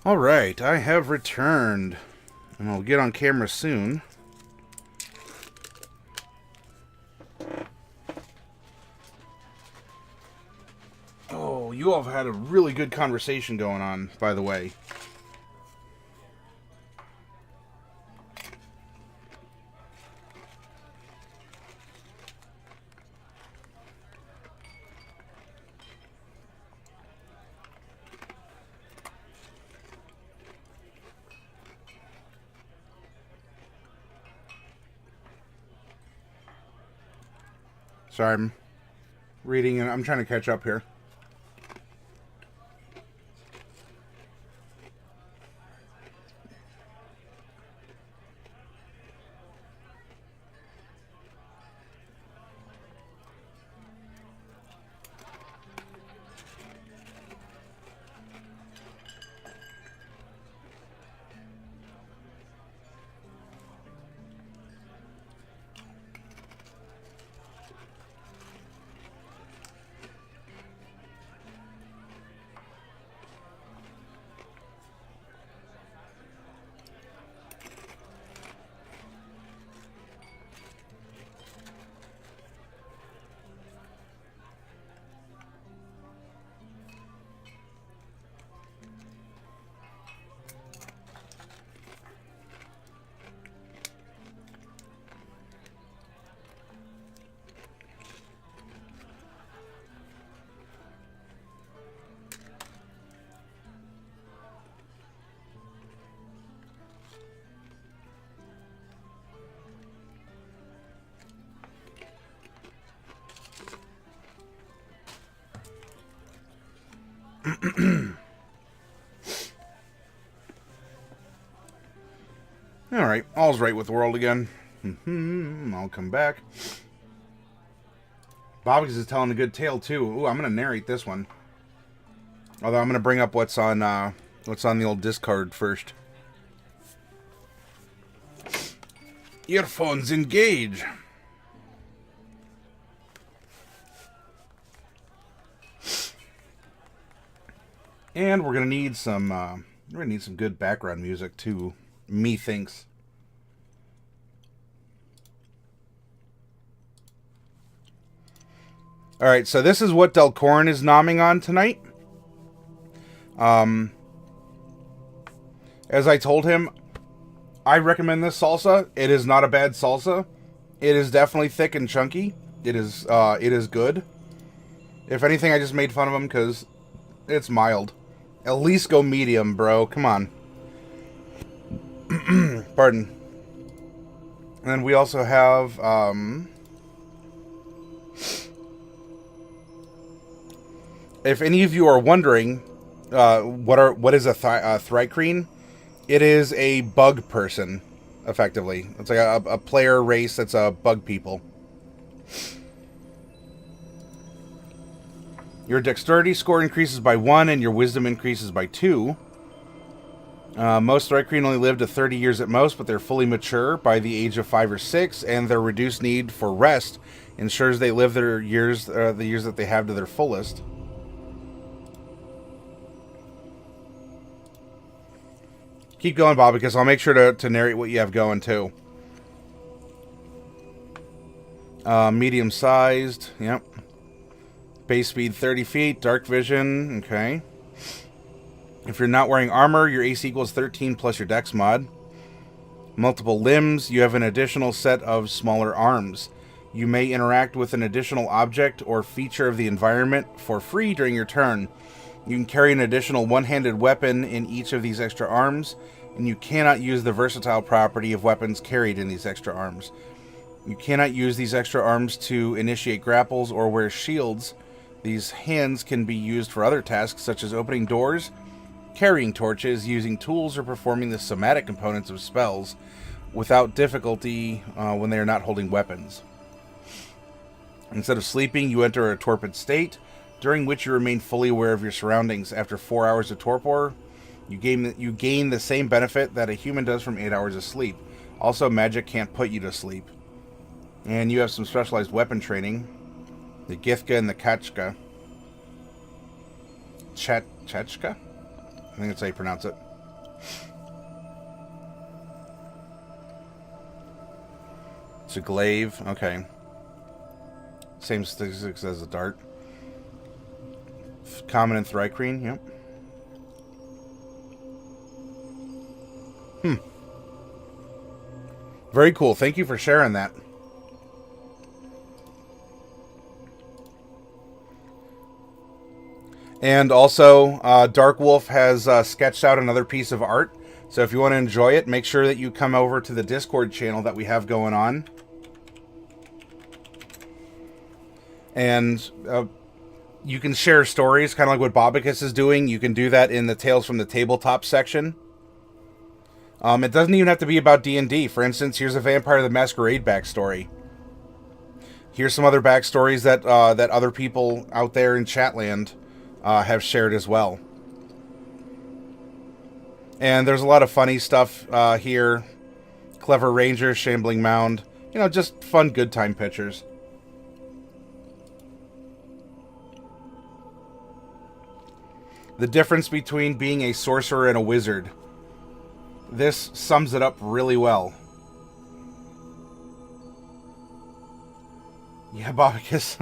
Speaker 1: Alright, I have returned. And I'll get on camera soon. Oh, you all have had a really good conversation going on, by the way. Sorry, I'm reading and I'm trying to catch up here. Alright, all's right with the world again. I'll come back. Bobby's is telling a good tale too. Ooh, I'm gonna narrate this one. Although I'm gonna bring up what's on the old Discord first. Earphones engage. And we're gonna need some good background music too. Methinks. Alright, so this is what Delcorin is nomming on tonight. As I told him, I recommend this salsa. It is not a bad salsa. It is definitely thick and chunky. It is good. If anything, I just made fun of him because it's mild. At least go medium, bro. Come on. Pardon. And then we also have if any of you are wondering what is a Thrycreen, it is a bug person, effectively. It's like a player race that's bug people. Your dexterity score increases by 1 and your wisdom increases by 2. Most Thrycreen only live to 30 years at most, but they're fully mature by the age of 5 or 6, and their reduced need for rest ensures they live their years, the years that they have, to their fullest. Keep going, Bob, because I'll make sure to narrate what you have going, too. Medium-sized, yep. Base speed 30 feet, dark vision, okay. If you're not wearing armor, your AC equals 13 plus your dex mod. Multiple limbs, you have an additional set of smaller arms. You may interact with an additional object or feature of the environment for free during your turn. You can carry an additional one-handed weapon in each of these extra arms, and you cannot use the versatile property of weapons carried in these extra arms. You cannot use these extra arms to initiate grapples or wear shields. These hands can be used for other tasks such as opening doors, carrying torches, using tools, or performing the somatic components of spells without difficulty when they are not holding weapons. Instead of sleeping, you enter a torpid state, during which you remain fully aware of your surroundings. After 4 hours of torpor, you gain the same benefit that a human does from 8 hours of sleep. Also, magic can't put you to sleep. And you have some specialized weapon training. The Githka and the Kachka. Chechka? I think that's how you pronounce it. It's a glaive. Okay. Same statistics as a dart. Common and Thrycreen, yep. Very cool. Thank you for sharing that. And also, Dark Wolf has sketched out another piece of art. So if you want to enjoy it, make sure that you come over to the Discord channel that we have going on. And you can share stories, kind of like what Bobicus is doing. You can do that in the Tales from the Tabletop section. It doesn't even have to be about D&D. For instance, here's a Vampire the Masquerade backstory. Here's some other backstories that that other people out there in Chatland have shared as well. And there's a lot of funny stuff here. Clever Ranger, Shambling Mound. You know, just fun, good time pictures. The difference between being a sorcerer and a wizard. This sums it up really well. Yeah, Bobicus.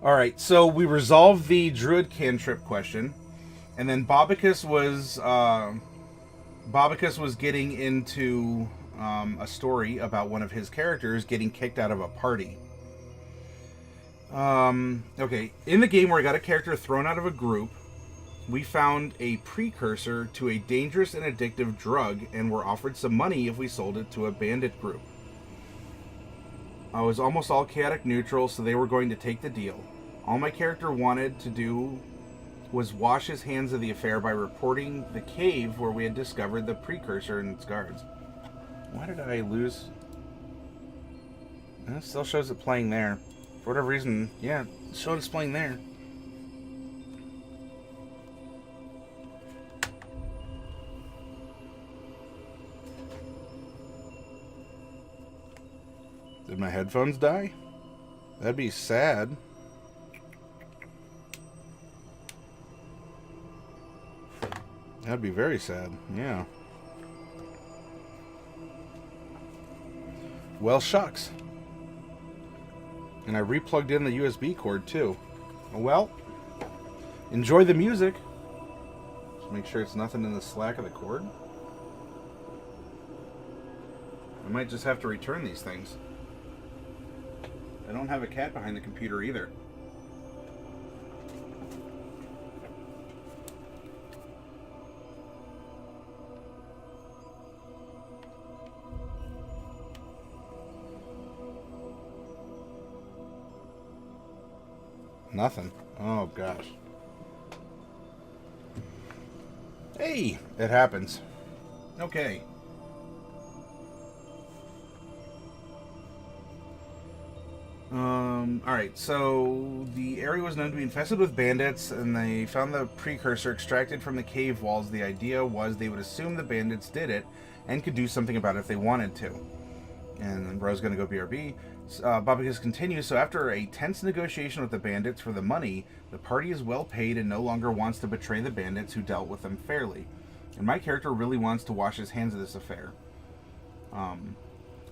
Speaker 1: Alright, so we resolved the Druid cantrip question. And then Bobicus was getting into a story about one of his characters getting kicked out of a party. Okay, in the game where I got a character thrown out of a group, we found a precursor to a dangerous and addictive drug and were offered some money if we sold it to a bandit group. I was almost all chaotic neutral, so they were going to take the deal. All my character wanted to do was wash his hands of the affair by reporting the cave where we had discovered the precursor and its guards. Why did I lose? It still shows it playing there. For whatever reason, yeah, it showed it's playing there. Did my headphones die? That'd be sad. That'd be very sad, yeah. Well, shucks. And I replugged in the USB cord, too. Well, enjoy the music. Just make sure it's nothing in the slack of the cord. I might just have to return these things. I don't have a cat behind the computer either. Nothing. Oh, gosh. Hey! It happens. Okay. Alright, so the area was known to be infested with bandits, and they found the precursor extracted from the cave walls. The idea was they would assume the bandits did it and could do something about it if they wanted to. And then Bro's gonna go BRB. Bobicus continues, so after a tense negotiation with the bandits for the money, the party is well paid and no longer wants to betray the bandits who dealt with them fairly. And my character really wants to wash his hands of this affair.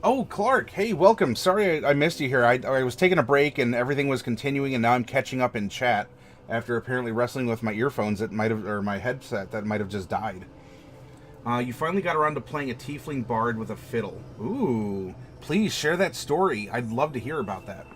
Speaker 1: Oh, Clark, hey, welcome. Sorry I missed you here. I was taking a break and everything was continuing, and now I'm catching up in chat after apparently wrestling with my earphones that might have, or my headset that might have just died. You finally got around to playing a tiefling bard with a fiddle. Ooh, please share that story. I'd love to hear about that.